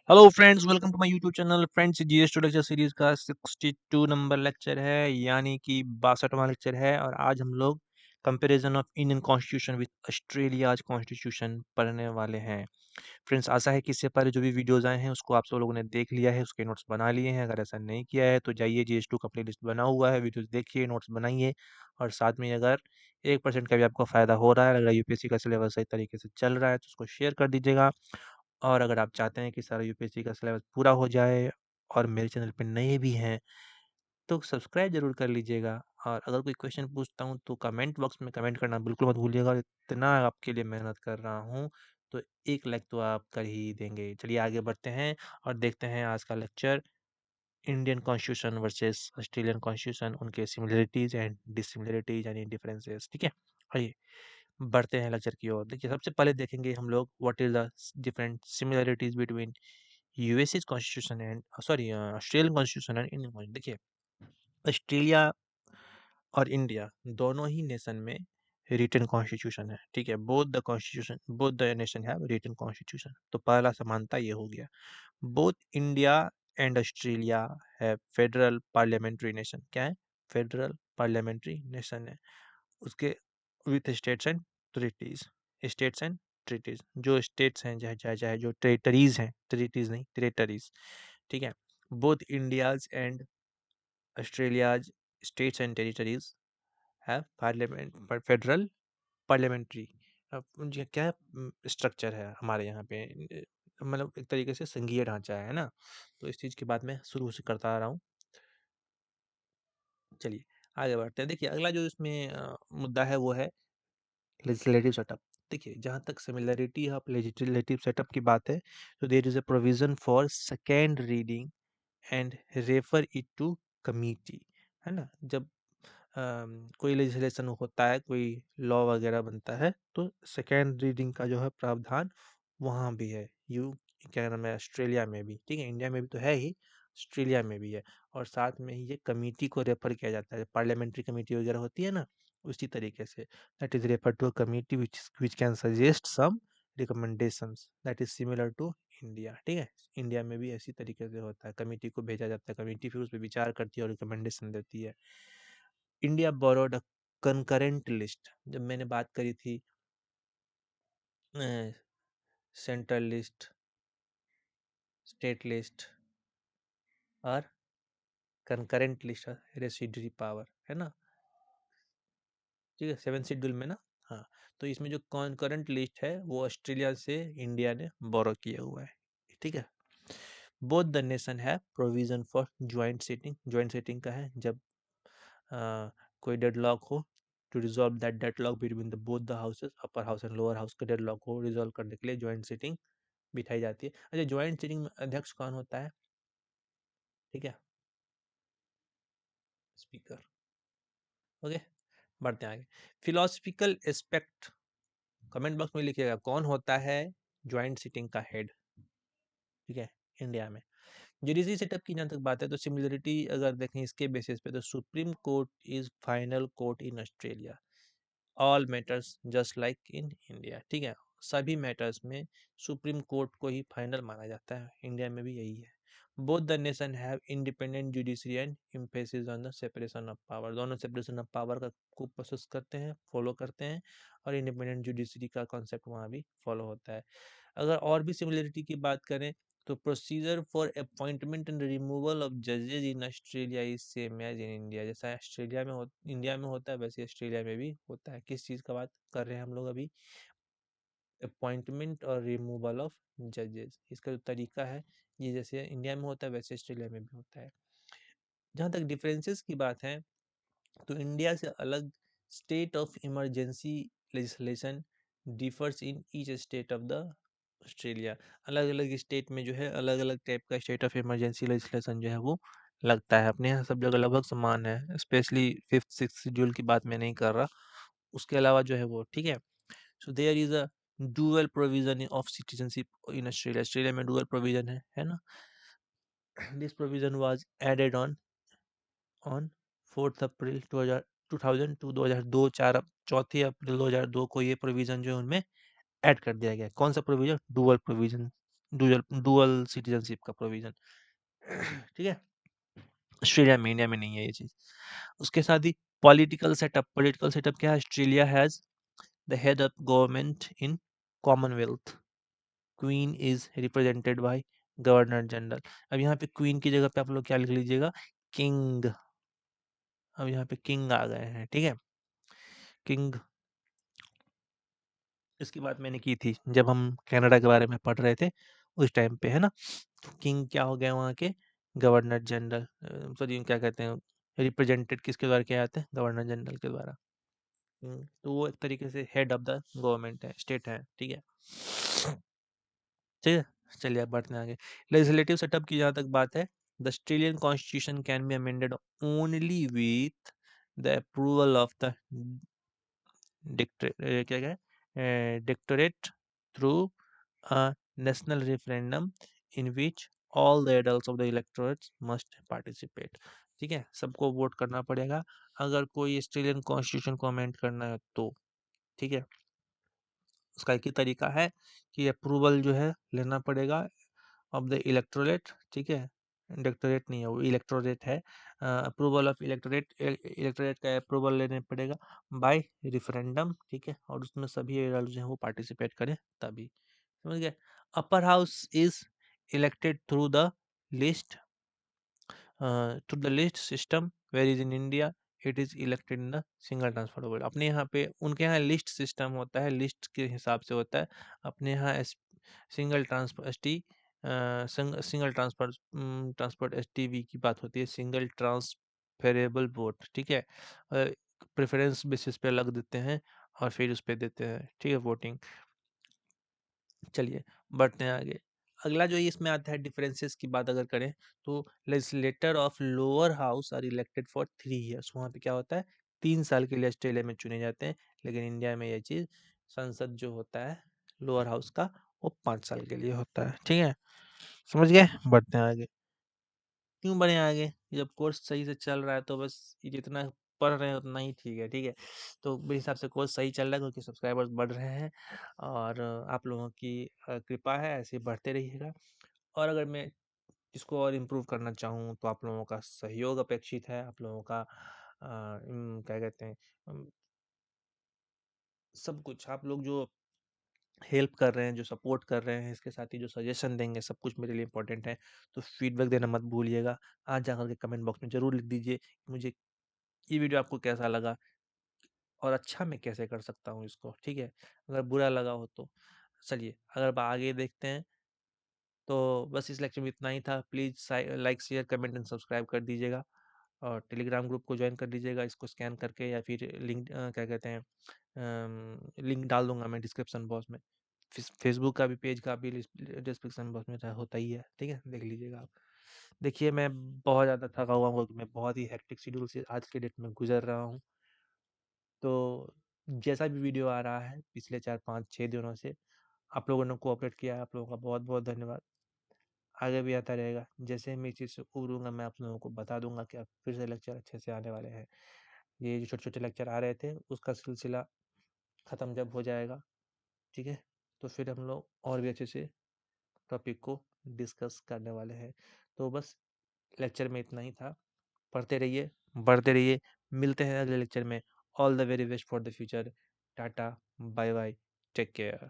Hello friends, welcome to my YouTube channel. Friends, GS two lecture series का 62 number lecture है, यानी कि 62वां lecture है। और आज हम लोग comparison of Indian constitution with Australia's constitution पढ़ने वाले हैं। फ्रेंड्स, आशा है कि इससे पहले जो भी वीडियोस आए हैं उसको आप सब लोगों ने देख लिया है, उसके नोट्स बना लिए हैं। अगर ऐसा नहीं किया है तो जाइए, जीएस टू का प्लेलिस्ट बना हुआ है, वीडियोस देखिए, नोट्स बनाइए। और साथ में अगर 1% का भी आपको फ़ायदा हो रहा है, अगर यूपीएससी का सिलेबस सही तरीके से चल रहा है तो उसको शेयर कर दीजिएगा। और अगर आप चाहते हैं कि सारा यूपीएससी का सिलेबस पूरा हो जाए और मेरे चैनल पे नए भी हैं तो सब्सक्राइब ज़रूर कर लीजिएगा। और अगर कोई क्वेश्चन पूछता हूँ तो कमेंट बॉक्स में कमेंट करना बिल्कुल मत भूलिएगा। इतना आपके लिए मेहनत कर रहा हूँ तो एक लाइक तो आप कर ही देंगे। चलिए आगे बढ़ते हैं और देखते हैं आज का lecture, Indian constitution versus Australian constitution, उनके सिमिलरिटीज एंड डिसिमिलरिटीज यानी डिफरेंसेस। ठीक है, आइए बढ़ते हैं लेक्चर की ओर। देखिए, सबसे पहले देखेंगे हम लोग what is the different similarities between USA constitution and Australian constitution and Indian constitution. देखिए, ऑस्ट्रेलिया और इंडिया दोनों ही नेशन में रिटन कॉन्स्टिट्यूशन है। ठीक है, both the constitution, both the nation have written constitution. तो पहला समानता ये हो गया। बोथ इंडिया एंड ऑस्ट्रेलिया है फेडरल पार्लियामेंट्री नेशन। क्या है? फेडरल पार्लियामेंट्री नेशन है। उसके with states and treaties, states and treaties, जो स्टेट्स हैं चाहे चाहे चाहे जो टेरिटरीज हैं, ट्रिटीज नहीं टेरिटरीज। ठीक है, both India's and Australia's states and territories have parliament federal parliamentary. अब उनका क्या स्ट्रक्चर है हमारे यहाँ पे, मतलब एक तरीके से संघीय ढांचा है ना। तो इस चीज़ की बात मैं शुरू से करता आ रहा हूँ। चलिए आगे बढ़ते हैं। देखिए, अगला जो इसमें मुद्दा है वो है लेजिस्लेटिव सेटअप। देखिए, जहाँ तक सिमिलरिटी ऑफ लेजिस्लेटिव सेटअप की बात है तो there is a provision for second reading and refer it to committee, है ना। जब कोई लेजिस्लेशन होता है, कोई लॉ वगैरह बनता है तो सेकेंड रीडिंग का जो है प्रावधान वहाँ भी है। यू क्या नाम है, ऑस्ट्रेलिया में भी। ठीक है, इंडिया में भी तो है ही, ऑस्ट्रेलिया में भी है। और साथ में ही ये कमेटी को रेफर किया जाता है, पार्लियामेंट्री कमेटी वगैरह होती है ना, उसी तरीके से that is refer to a committee which can suggest some recommendations that is similar to India. ठीक है, इंडिया में भी ऐसी तरीके से होता है, कमेटी को भेजा जाता है, कमेटी फिर उस पर विचार करती है और रिकमेंडेशन देती है। इंडिया बोरोड अ कंकरेंट लिस्ट। जब मैंने बात करी थी सेंट्रल लिस्ट, स्टेट लिस्ट और कंकरेंट लिस्ट, रेसिडरी पावर, है ना। ठीक है, 7 शेड्यूल में ना। हाँ, तो इसमें जो कंकरेंट लिस्ट है वो ऑस्ट्रेलिया से इंडिया ने बोरो किया हुआ है। ठीक है, बोथ द नेशन है provision for joint sitting. Joint sitting का है जब कोई डेडलॉक हो, to resolve that deadlock between the both the houses, upper house and lower house के डेडलॉक को रिजॉल्व करने के लिए ज्वाइंट सीटिंग बिठाई जाती है। अच्छा, ज्वाइंट सीटिंग में अध्यक्ष कौन होता है? ठीक है, स्पीकर। ओके, बढ़ते हैं आगे। फिलोसफिकल एस्पेक्ट, कमेंट बॉक्स में लिखिएगा कौन होता है ज्वाइंट सीटिंग का हेड। ठीक है, इंडिया में। जुडिशरी सेटअप की जहाँ तक बात है तो सिमिलरिटी अगर देखें इसके बेसिस पे तो supreme court is final court in Australia, all matters just like in India. ठीक है, सभी मैटर्स में सुप्रीम कोर्ट को ही फाइनल माना जाता है, इंडिया में भी यही है। Both the nation have independent judiciary and emphasis on the separation of power. दोनों सेपरेशन ऑफ पावर का को प्रोसेस करते हैं, फॉलो करते हैं, और इंडिपेंडेंट जुडिशरी का कॉन्सेप्ट वहाँ भी फॉलो होता है। अगर और भी सिमिलरिटी की बात करें तो procedure for appointment and removal of जजेज in Australia is same as in India. जैसा ऑस्ट्रेलिया में इंडिया में होता है वैसे ऑस्ट्रेलिया में भी होता है। किस चीज़ का बात कर रहे हैं हम लोग अभी? अपॉइंटमेंट और रिमूवल ऑफ जजेस। इसका जो तरीका है ये जैसे इंडिया में होता है वैसे ऑस्ट्रेलिया में भी होता है। जहाँ तक डिफरेंसेस की बात है तो इंडिया से अलग state of emergency legislation differs in each state of the Australia. अलग अलग स्टेट में जो है अलग अलग टाइप का स्टेट ऑफ इमरजेंसी लेजिस्लेशन जो है वो लगता है। अपने यहाँ सब जगह लगभग समान है, स्पेशली 5th 6th शेड्यूल की बात मैं नहीं कर रहा, उसके अलावा जो है वो। ठीक है, so there is a dual provision of citizenship in Australia. Australia में डुअल प्रोविजन है ना। This provision was added on 4 April 2002, 2002 4 April 2002 को ये प्रोविजन जो है उनमें ऐड कर दिया गया। कौन सा provision? Dual provision. Dual citizenship का प्रोविजन। ठीक है, ऑस्ट्रेलिया में, इंडिया में नहीं है ये चीज। उसके साथ ही पॉलिटिकल सेटअप क्या है, Australia has the head of government in Commonwealth, queen is represented by governor general. अब यहाँ पे क्वीन की जगह पे आप लोग क्या लिख लीजिएगा, किंग। अब यहाँ पे किंग आ गए हैं, ठीक है, किंग। इसकी बात मैंने की थी जब हम कनाडा के बारे में पढ़ रहे थे उस टाइम पे, है ना। तो किंग क्या हो गया वहाँ के, गवर्नर जनरल, सॉरी क्या कहते हैं, रिप्रेजेंटेड किसके द्वारा किया जाते हैं, गवर्नर जनरल के द्वारा। तो वो एक तरीके से हेड ऑफ द गवर्नमेंट है, स्टेट है, ठीक है। ठीक है, चलिए अब बढ़ते हैं आगे। लेजिस्लेटिव सेटअप की जहाँ तक बात है, the Australian constitution can be amended only with the approval of the क्या है, electorate through a national referendum in which all the adults of the electorates must participate. ठीक है, सबको वोट करना पड़ेगा अगर कोई ऑस्ट्रेलियन कॉन्स्टिट्यूशन को अमेंड करना है तो। ठीक है, उसका एक ही तरीका है कि अप्रूवल जो है लेना पड़ेगा ऑफ द इलेक्टोरेट। ठीक है, इलेक्टोरेट नहीं है वो, इलेक्टोरेट है। अप्रूवल ऑफ इलेक्टोरेट, इलेक्टोरेट का अप्रूवल लेने पड़ेगा बाय रेफरेंडम। ठीक है, और उसमें सभी एडल्ट जो है वो पार्टिसिपेट करें तभी, समझ गए। Upper house is elected through the list, to the list system, whereas in India it is elected in the single transfer vote। अपने यहाँ पे, उनके यहाँ लिस्ट सिस्टम होता है, लिस्ट के हिसाब से होता है। अपने यहाँ single transfer S T, single transport S T V की बात होती है, सिंगल ट्रांसफरेबल वोट। ठीक है, प्रेफरेंस बेसिस पे अलग देते हैं और फिर उस पे देते हैं, ठीक है, वोटिंग। चलिए बढ़ते हैं आगे। अगला जो इसमें आता है डिफरेंसेस की बात अगर करें तो, legislator of lower house are elected for 3 years. वहाँ पे क्या होता है, 3 साल के लिए ऑस्ट्रेलिया में चुने जाते हैं। लेकिन इंडिया में ये चीज, संसद जो होता है लोअर हाउस का, वो 5 साल के लिए होता है। ठीक है, समझ गए, बढ़ते हैं आगे। क्यों बढ़े आगे, जब कोर्स सही से चल रहा है तो बस ये जितना पढ़ रहे हैं उतना ही ठीक है। ठीक है, तो मेरे हिसाब से कोर्स सही चल रहा है क्योंकि सब्सक्राइबर्स बढ़ रहे हैं और आप लोगों की कृपा है, ऐसे ही बढ़ते रहिएगा। और अगर मैं इसको और इम्प्रूव करना चाहूँ तो आप लोगों का सहयोग अपेक्षित है, आप लोगों का क्या कहते हैं, सब कुछ आप लोग जो हेल्प कर रहे हैं, जो सपोर्ट कर रहे हैं, इसके साथ ही जो सजेशन देंगे, सब कुछ मेरे लिए इंपॉर्टेंट है। तो फीडबैक देना मत भूलिएगा। आज जाकर के कमेंट बॉक्स में ज़रूर लिख दीजिए कि मुझे ये वीडियो आपको कैसा लगा और अच्छा मैं कैसे कर सकता हूँ इसको। ठीक है, अगर बुरा लगा हो तो। चलिए अगर आगे देखते हैं, तो बस इस लेक्चर में इतना ही था। Please like share comment and subscribe कर दीजिएगा और टेलीग्राम ग्रुप को ज्वाइन कर लीजिएगा इसको स्कैन करके, या फिर लिंक क्या कहते हैं, लिंक डाल दूंगा मैं डिस्क्रिप्शन बॉक्स में। फेसबुक का भी पेज का भी डिस्क्रिप्शन बॉक्स में होता ही है। ठीक है, देख लीजिएगा आप। देखिए मैं बहुत ज़्यादा थका हुआ हूँ, मैं बहुत ही हेक्टिक शेड्यूल से आज के डेट में गुजर रहा हूँ। तो जैसा भी वीडियो आ रहा है पिछले 4 5 6 दिनों से, आप लोगों ने कोऑपरेट किया है, आप लोगों का बहुत बहुत धन्यवाद। आगे भी आता रहेगा, जैसे मैं इस चीज़ से उबरूंगा मैं आप लोगों को बता दूंगा कि अब फिर से लेक्चर अच्छे से आने वाले हैं। ये जो छोटे छोटे लेक्चर आ रहे थे उसका सिलसिला ख़त्म जब हो जाएगा, ठीक है, तो फिर हम लोग और भी अच्छे से टॉपिक को डिस्कस करने वाले हैं। तो बस लेक्चर में इतना ही था। पढ़ते रहिए, बढ़ते रहिए, मिलते हैं अगले लेक्चर में। All the very best for the future. Tata, bye bye, take care.